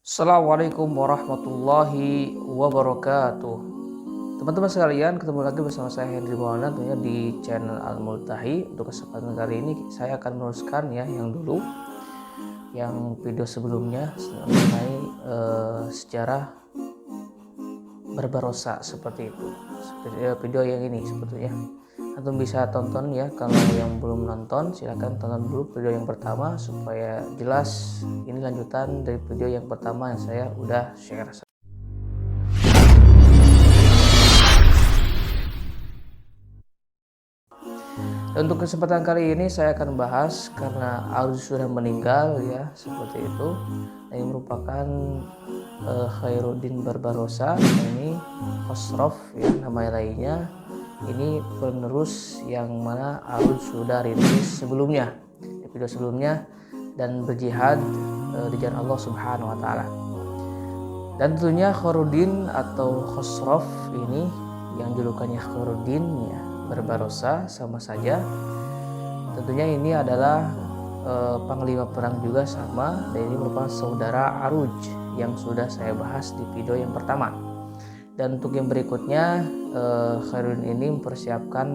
Assalamualaikum warahmatullahi wabarakatuh. Teman-teman sekalian, ketemu lagi bersama saya Henry Maulana tentunya di channel Al-Multahi. Untuk kesempatan kali ini saya akan meneruskan yang video sebelumnya mengenai sejarah Barbarossa seperti itu. Seperti video yang ini sebetulnya. Antum bisa tonton ya, kalau yang belum nonton silahkan tonton dulu video yang pertama supaya jelas. Ini lanjutan dari video yang pertama yang saya udah share. Untuk kesempatan kali ini saya akan bahas karena Aruz sudah meninggal ya, seperti itu. Ini merupakan Khairuddin Barbarossa, ini Khosrow ya nama lainnya. Ini penerus yang mana Aruz sudah rilis sebelumnya, di video sebelumnya, dan berjihad di jalan Allah Subhanahu wa taala. Dan tentunya Khairuddin atau Khosrow ini yang julukannya Khairuddin ya, Barbarossa sama saja. Tentunya ini adalah panglima perang juga sama, dan ini merupakan saudara Aruj yang sudah saya bahas di video yang pertama. Dan untuk yang berikutnya, Khairuddin ini mempersiapkan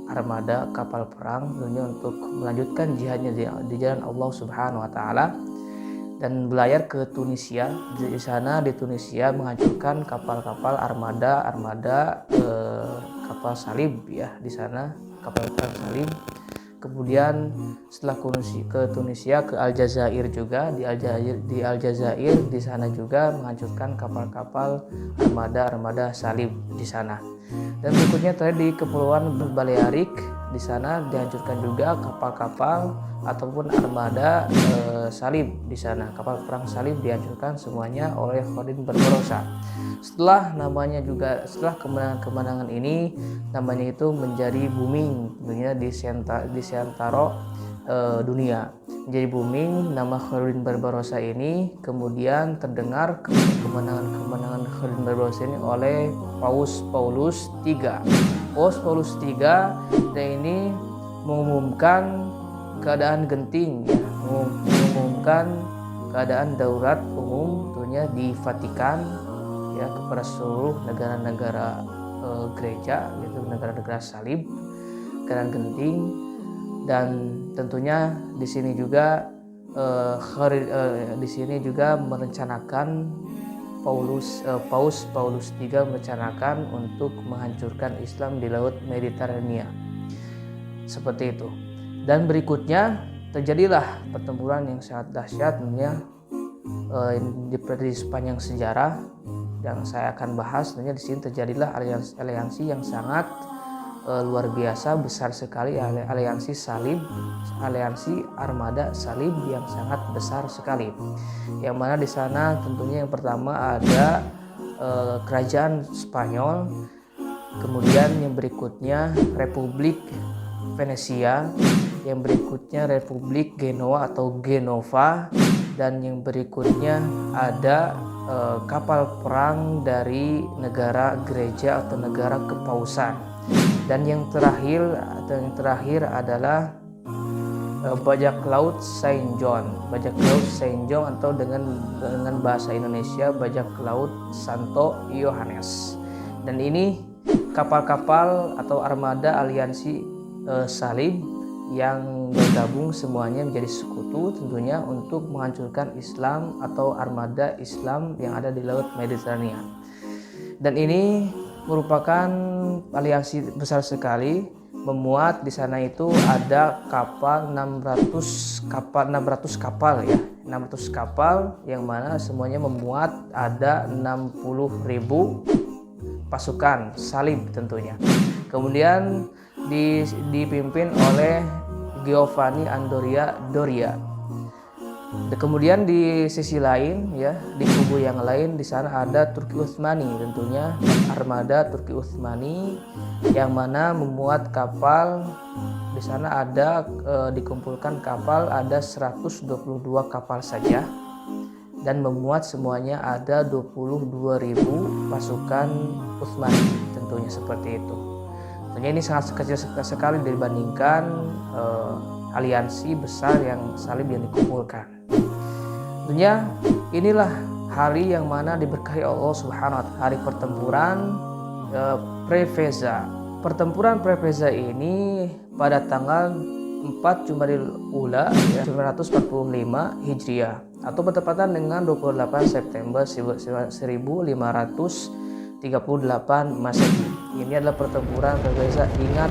armada kapal perang tentunya untuk melanjutkan jihadnya di jalan Allah Subhanahu wa taala, dan berlayar ke Tunisia. Di sana di Tunisia menghancurkan kapal-kapal armada kapal salib ya, di sana kapal perang salib. Kemudian setelah ke Tunisia, ke Aljazair juga, di Aljazair di sana juga menghancurkan kapal-kapal armada salib di sana. Dan berikutnya tadi di Kepulauan Balearik, di sana dihancurkan juga kapal-kapal ataupun armada salib di sana. Kapal perang salib dihancurkan semuanya oleh Khairuddin Barbarossa. Setelah kemenangan ini, namanya itu menjadi booming tentunya di seantero dunia. Menjadi booming nama Khairuddin Barbarossa ini, kemudian terdengar kemenangan Khairuddin Barbarossa ini oleh Paus Paulus III. Paus Paulus III dan ini mengumumkan keadaan genting ya, mengumumkan keadaan darurat umum tentunya di Vatikan ya, kepada seluruh negara-negara gereja, yaitu negara-negara salib, keadaan genting. Dan tentunya di sini juga merencanakan Paus Paulus III merencanakan untuk menghancurkan Islam di Laut Mediterania seperti itu. Dan berikutnya terjadilah pertempuran yang sangat dahsyat tentunya di sepanjang sejarah yang saya akan bahas. Tentunya di sini terjadilah aliansi yang sangat luar biasa, besar sekali, aliansi armada salib yang sangat besar sekali. Yang mana di sana tentunya yang pertama ada kerajaan Spanyol, kemudian yang berikutnya Republik Venesia, yang berikutnya Republik Genoa atau Genova, dan yang berikutnya ada kapal perang dari negara gereja atau negara kepausan. Dan yang terakhir adalah bajak laut Saint John atau dengan bahasa Indonesia bajak laut Santo Yohanes. Dan ini kapal-kapal atau armada aliansi salib yang bergabung semuanya menjadi sekutu tentunya untuk menghancurkan Islam atau armada Islam yang ada di Laut Mediterania. Dan ini merupakan aliansi besar sekali, memuat di sana itu ada 600 kapal yang mana semuanya memuat ada 60.000 pasukan salib tentunya. Kemudian dipimpin oleh Giovanni Andoria Doria. Kemudian di sisi lain ya, di kubu yang lain di sana ada Turki Utsmani, tentunya armada Turki Utsmani yang mana memuat kapal. Di sana ada dikumpulkan kapal ada 122 kapal saja, dan memuat semuanya ada 22.000 pasukan Utsmani tentunya seperti itu. Tentunya ini sangat kecil sekali dibandingkan aliansi besar yang salib yang dikumpulkan. Tentunya inilah hari yang mana diberkahi Allah Subhanahu wa taala, hari pertempuran Preveza. Pertempuran Preveza ini pada tanggal 4 Jumadil Ula 945 Hijriah atau bertepatan dengan 28 September 1538 Masehi. Ini adalah pertempuran Preveza. Ingat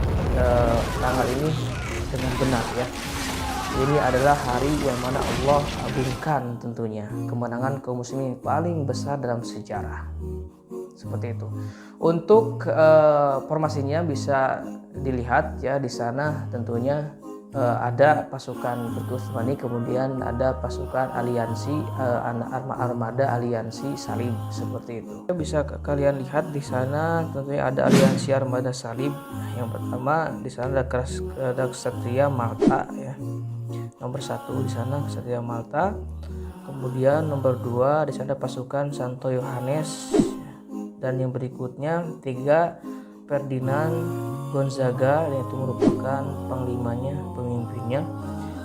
tanggal ini dengan benar ya. Ini adalah hari yang mana Allah agungkan tentunya kemenangan kaum muslimin paling besar dalam sejarah. Seperti itu. Untuk formasinya bisa dilihat ya, di sana tentunya ada pasukan Turki Utsmani, kemudian ada pasukan aliansi armada aliansi Salib, seperti itu. Bisa kalian lihat di sana tentunya ada aliansi armada Salib. Yang pertama di sana ada Ksatria Malta ya. Nomor 1 di sana Ksatria Malta. Kemudian nomor 2 di sana pasukan Santo Yohanes. Dan yang berikutnya 3 Ferdinand Gonzaga, yaitu merupakan panglimanya, pemimpinnya.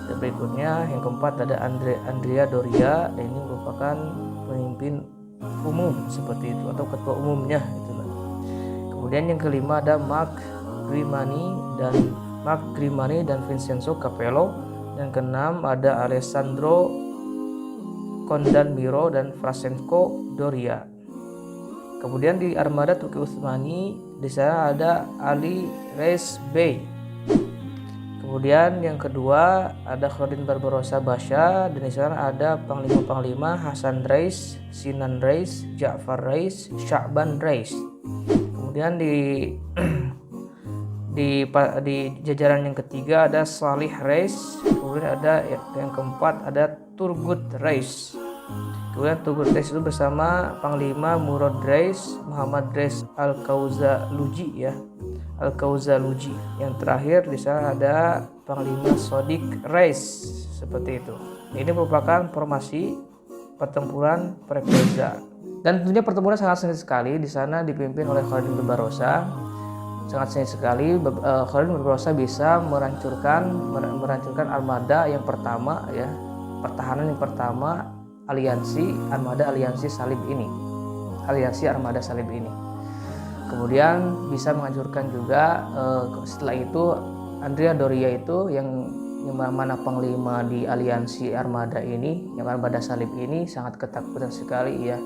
Dan berikutnya yang keempat ada Andrea Doria, dan ini merupakan pemimpin umum seperti itu atau ketua umumnya itulah. Kemudian yang kelima ada Mark Grimani dan Vincenzo Capello. Dan keenam ada Alessandro Condanmiro dan Francesco Doria. Kemudian di armada Turki Utsmani di sana ada Ali Reis Bey. Kemudian yang kedua ada Khalid Barbarossa Basha, dan di sana ada panglima-panglima Hasan Reis, Sinan Reis, Ja'far Reis, Sya'ban Reis. Kemudian di jajaran yang ketiga ada Salih Reis. Kemudian ada yang keempat ada Turgut Reis. Kemudian Turgut Reis itu bersama Panglima Murad Reis, Muhammad Reis Al-Kauzaluji ya. Al-Kauzaluji. Yang terakhir di sana ada Panglima Sodik Reis, seperti itu. Ini merupakan formasi pertempuran Preveza. Dan tentunya pertempuran sangat sengit sekali. Di sana dipimpin oleh Khalid Barbarossa. Sangat sengit sekali. Khalid Barbarossa bisa merancurkan armada yang pertama ya. Pertahanan yang pertama armada aliansi Salib ini, aliansi armada Salib ini. Kemudian bisa menghancurkan juga setelah itu Andrea Doria itu yang mana panglima di aliansi armada ini, yang armada Salib ini sangat ketakutan sekali ya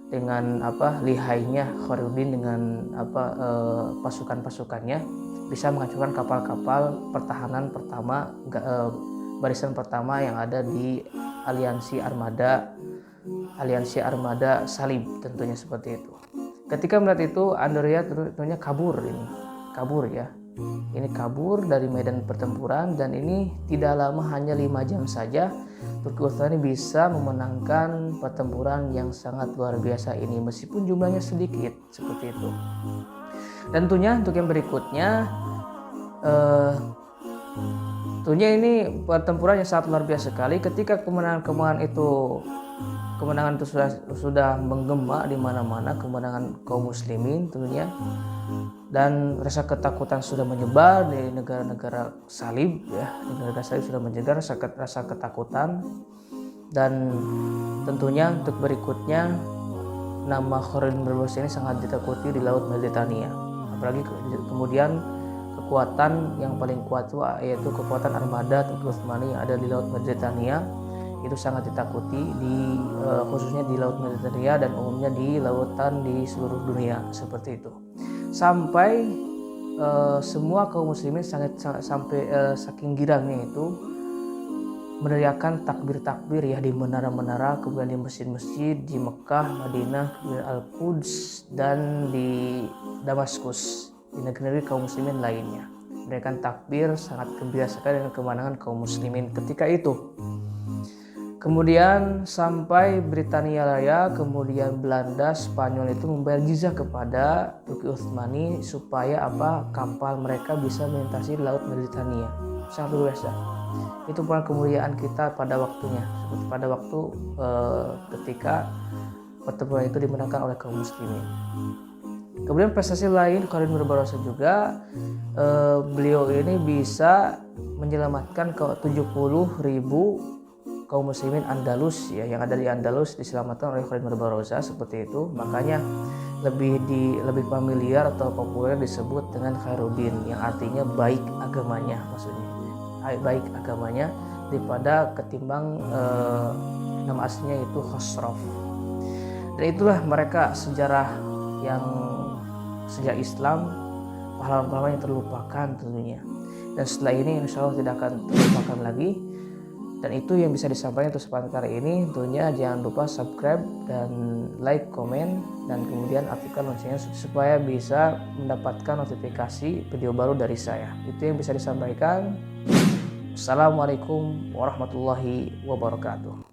dengan lihainya Khairuddin dengan pasukan-pasukannya, bisa menghancurkan kapal-kapal pertahanan pertama, barisan pertama yang ada di aliansi armada Salib, tentunya seperti itu. Ketika melihat itu, Andrea tentunya kabur ya. Ini kabur dari medan pertempuran, dan ini tidak lama, hanya 5 jam saja Turki Utsmani bisa memenangkan pertempuran yang sangat luar biasa ini, meskipun jumlahnya sedikit, seperti itu. Dan tentunya untuk yang berikutnya tentunya ini pertempuran yang sangat luar biasa sekali. Ketika kemenangan itu sudah menggema di mana-mana, kemenangan kaum muslimin tentunya, dan rasa ketakutan sudah menyebar di negara-negara Salib ya. Negara Salib sudah menyebar rasa ketakutan, dan tentunya untuk berikutnya nama Khalid Barbarossa ini sangat ditakuti di Laut Mediterania. Apalagi kemudian kekuatan yang paling kuat yaitu kekuatan armada Turki Utsmani yang ada di Laut Mediterania itu sangat ditakuti khususnya di Laut Mediterania dan umumnya di lautan di seluruh dunia, seperti itu. Sampai semua kaum muslimin saking girangnya itu meneriakkan takbir ya di menara-menara, kemudian di masjid-masjid di Mekah, Madinah, kemudian Al-Quds, dan di Damaskus, di negeri kaum muslimin lainnya. Mereka takbir sangat gembira sekali dengan kemenangan kaum muslimin ketika itu. Kemudian sampai Britania Raya, kemudian Belanda, Spanyol itu membayar jizyah kepada Turki Utsmani supaya kapal mereka bisa melintasi Laut Mediterania. Sangat luar biasa. Itu bukan kemuliaan kita pada waktunya, seperti pada waktu ketika pertempuran itu dimenangkan oleh kaum muslimin. Kemudian prestasi lain Khalid Barbarossa juga, beliau ini bisa menyelamatkan ke 70.000 kaum muslimin Andalus ya, yang ada di Andalus diselamatkan oleh Khalid Barbarossa seperti itu. Makanya lebih familiar atau populer disebut dengan Khairuddin, yang artinya baik agamanya, maksudnya baik agamanya daripada ketimbang nama aslinya itu Khosrow. Dan itulah mereka sejarah Islam, pahlawan-pahlawan yang terlupakan tentunya. Dan setelah ini insya Allah tidak akan terlupakan lagi. Dan itu yang bisa disampaikan untuk kesempatan kali ini. Tentunya jangan lupa subscribe dan like, komen, dan kemudian aktifkan loncengnya supaya bisa mendapatkan notifikasi video baru dari saya. Itu yang bisa disampaikan. Assalamualaikum warahmatullahi wabarakatuh.